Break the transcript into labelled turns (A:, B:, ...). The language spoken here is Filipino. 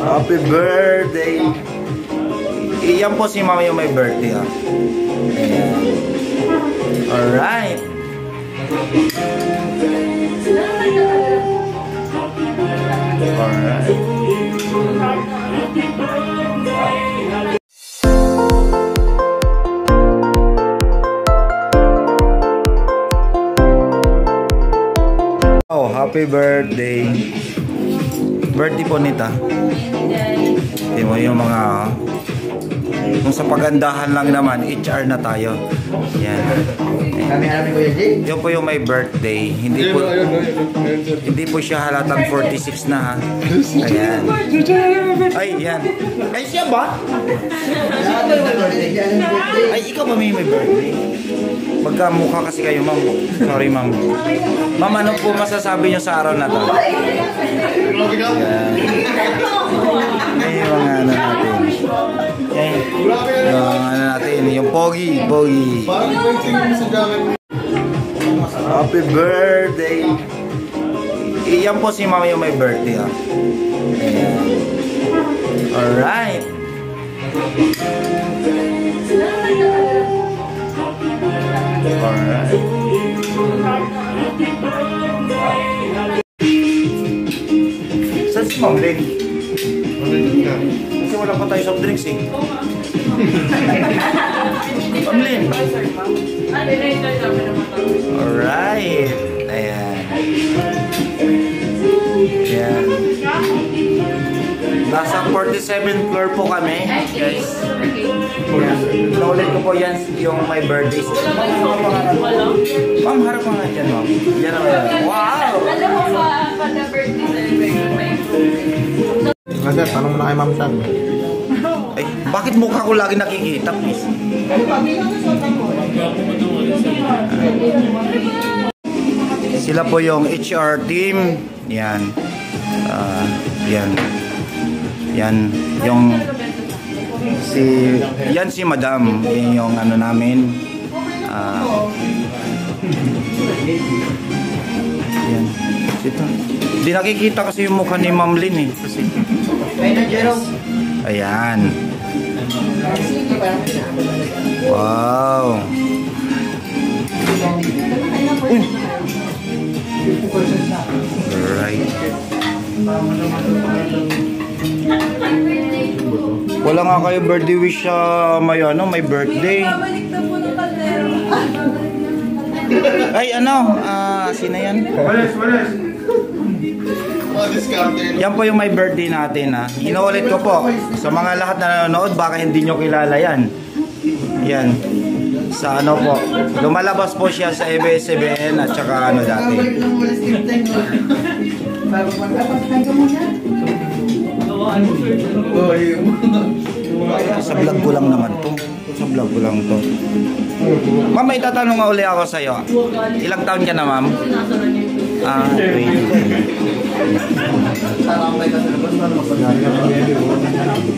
A: Happy birthday! Iyan po si mama yung may birthday, ha. Ayan. Alright. Alright. Oh, happy birthday. Birthday po nita. Hindi mo yung mga kung sa pagandahan lang naman, HR na tayo. Yan. Yun po yung may birthday. Hindi po siya halatang 46 na, ha. Ayan. Ay, yan. Ay, siya ba? Ay, ikaw ba may birthday? Magkamukha kasi kayo, ma'am. Sorry, ma'am. Ma'am, ano po masasabi niyo sa araw na to? Ayan. Ay, yung mga ano natin. Ayan. Yung ano natin, yung pogi. Happy birthday! Iyan po si mama yung may birthday, ha. Ayan. Alright. Alright. Saan si Ma'am Len? Kasi wala pa tayo soft drinks, eh. Ma'am Len. Alright. Ayan. Ayan. Nasa 47th floor po kami, guys. Naulit ko po yan yung my birthday. Ma'am, harap mo nga dyan, ma'am. Yan ang yan. Wow!
B: Alam mo ba, pag birthday celebration may improvement?
C: Kasi, tanong mo na kay Ma'am Sam.
A: Ay, bakit mukha ko lagi nakikita, please? Sila po yung HR team. Yan. Yan. Yan. Yung yan si Madam. Yan yung ano namin. Yan. Ito. Hindi nakikita kasi yung mukha ni Ma'am Lynn, eh. Kasi, ayan. Wow. Alright. Wala nga kayo birthday wish sa may ano, may birthday. Ay ano, sino yan? Yan po yung may birthday natin, ha. Inuulit ko po sa mga lahat na nanonood, baka hindi nyo kilala yan. Yan. Sa ano po, lumalabas po siya sa ABS-CBN at saka ano dati. Sa vlog ko lang naman to. Sa vlog ko lang to. Ma'am, may tatanong nga uli ako sa'yo. Ilang taon ka na, ma'am? 20.